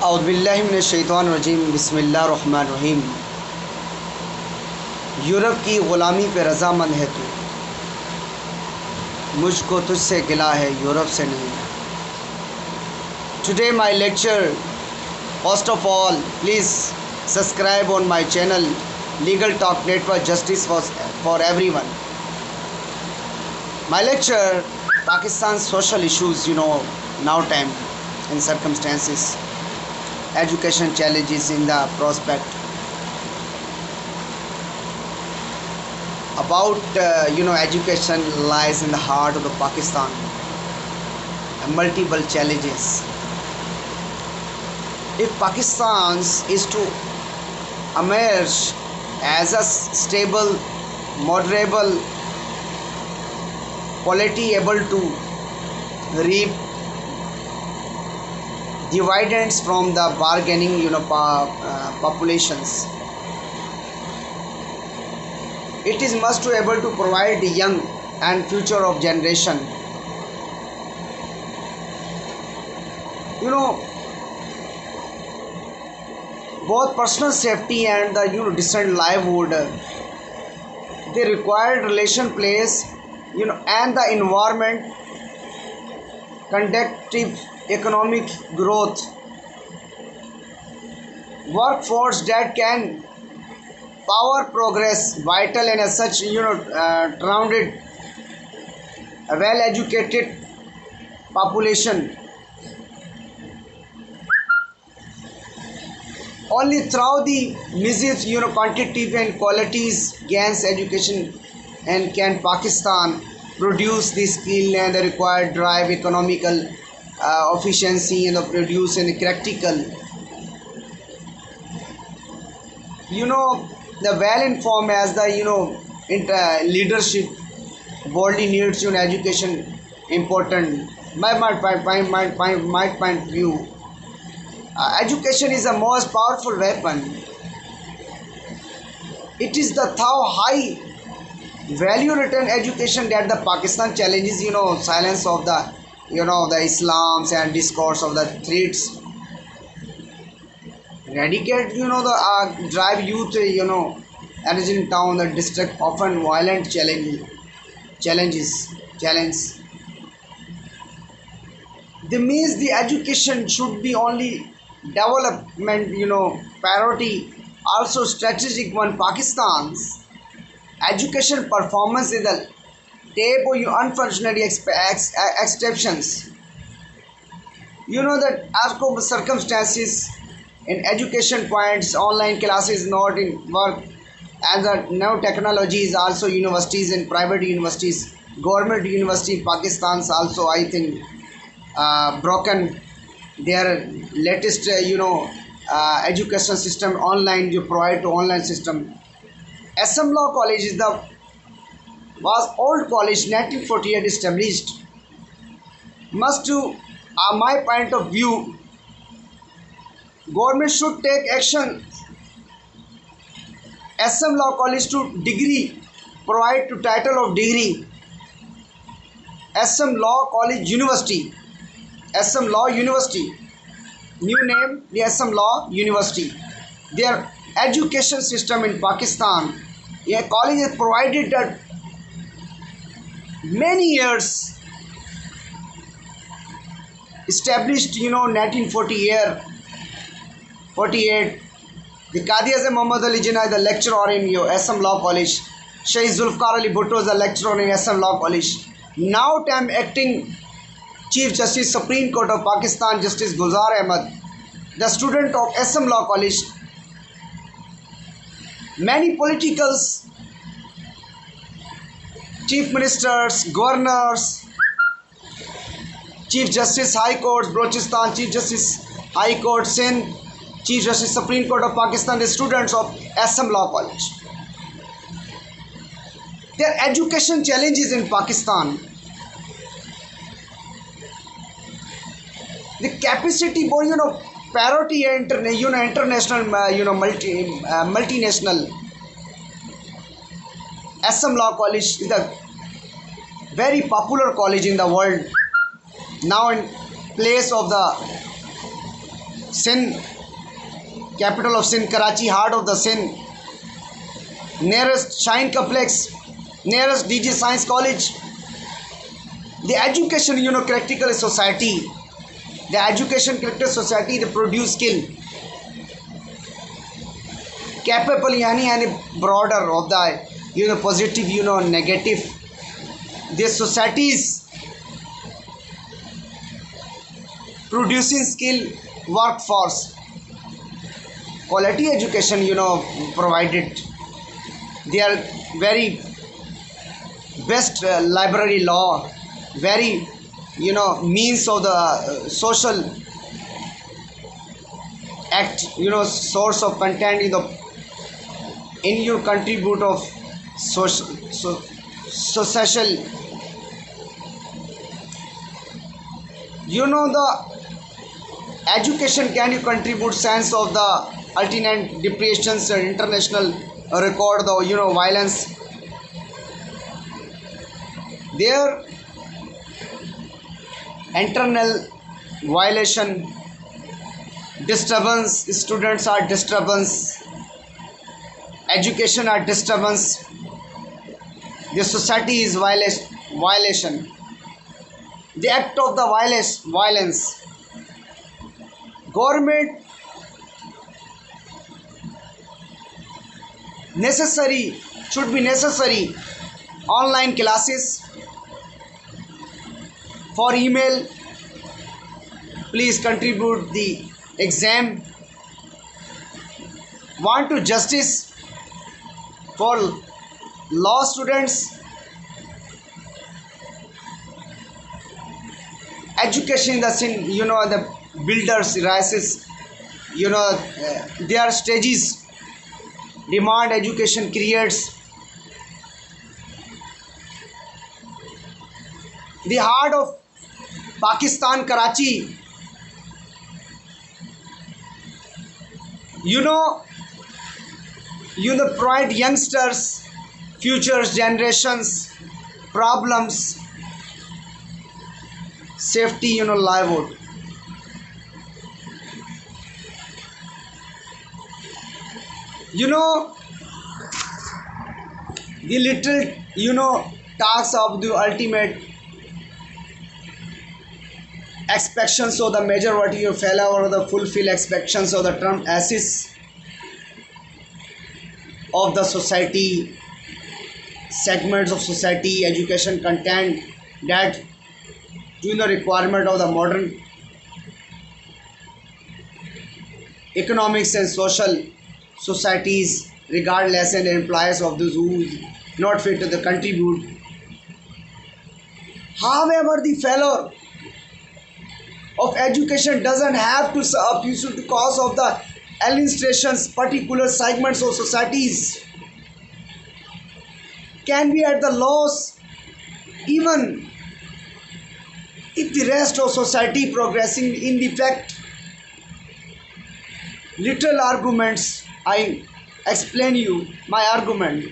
औज़ुबिल्लाहिमिनश्शैतानिर्रजीम बिस्मिल्लाहिर्रहमानिर्रहीम। यूरोप की ग़ुलामी पे रज़ामंद है तू, मुझको तुझसे गिला है यूरोप से नहीं। Today my lecture, first of all please subscribe on my channel legal talk network justice for everyone. My lecture, Pakistan's social issues, now time and circumstances, education challenges in the prospect. About, education lies in the heart of the Pakistan and multiple challenges. If Pakistan is to emerge as a stable, moderable polity able to reap dividends from the bargaining populations, it is must to able to provide young and future of generation both personal safety and the decent livelihood. The required relation place and the environment conducive economic growth, workforce that can power progress vital and as such rounded well educated population. Only through the measures quantitative and qualities gains education and can Pakistan produce the skill and the required drive economical efficiency and the produce and the practical the well informed as the leadership boldly needs education important. My point of view, education is the most powerful weapon. It is the high value return education that the Pakistan challenges silence of the the Islams and discourse of the threats, eradicate the drive youth energy in town the district often violent challenge. The means the education should be only development priority, also strategic one. Pakistan's education performance is the tape or unfortunately exceptions. That as circumstances in education points, online classes not in work, and the now technology is also universities and private universities, government university in Pakistan also I think broken their latest education system online you provide to online system. SM Law College was old college 1948 established. Must to my point of view, government should take action. SM Law College to degree provide to title of degree. SM Law College University, SM Law University, new name the SM Law University. Their education system in Pakistan, a college is provided that many years established 1948. The Qadi Azam Muhammad Ali Jinnah is the lecturer in SM Law College. Shaykh Zulfikar Ali Bhutto is the lecturer in SM Law College. Now time acting Chief Justice Supreme Court of Pakistan Justice Gulzar Ahmad, the student of SM Law College. Many politicals, chief ministers, governors, Chief Justice High Court Balochistan, Chief Justice High Court Sindh, Chief Justice Supreme Court of Pakistan, the students of SM Law College. Their education challenges in Pakistan, the capacity for parity international multinational. SM Law College is the very popular college in the world now in place of the Sindh, capital of Sindh, Karachi, heart of the Sindh, nearest Shine Complex, nearest DJ Science College. The education, critical society, the education critical society, they produce skill, capable and broader of the positive, negative. These societies producing skill workforce, quality education, provided. They are very best library law, very means of the social act, source of content in your contribute of social, the education can you contribute sense of the alternate depressions and international record the violence their internal violation, disturbance, students are disturbance, education are disturbance, the society is violation, the act of the violence. Government should be necessary online classes for email. Please contribute the exam. Want to justice for law students. Education in the sin, the builders rises, their stages demand education creates. The heart of Pakistan, Karachi, provide youngsters, futures, generations, problems, safety, livelihood. The little, tasks of the ultimate expectations of the majority of fellow or the fulfill expectations of the term assist of the society, segments of society, education content that the requirement of the modern economics and social societies regardless and implies of those who not fit to the contribute. However, the failure of education doesn't have to abuse because of the administration's particular segments of societies can be at the loss even if the rest of society progressing in the fact. Little arguments, I explain you my argument,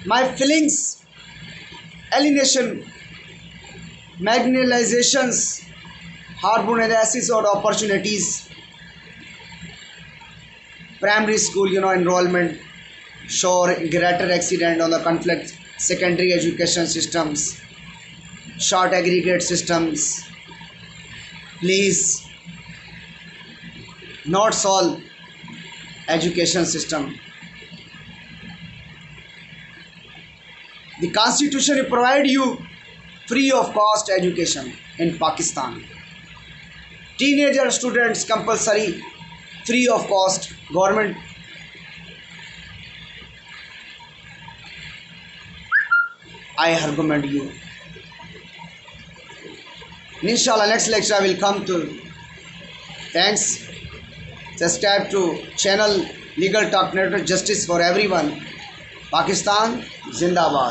my feelings, alienation, marginalizations, harbor analysis or opportunities, primary school, enrollment, show greater accident on the conflict, secondary education systems, short aggregate systems. Please not solve education system. The constitution will provide you free of cost education in Pakistan. Teenager students compulsory free of cost. Government I recommend you. Inshallah, next lecture I will come to. Thanks. Subscribe to channel Legal Talk Network, Justice for Everyone. Pakistan Zindabad.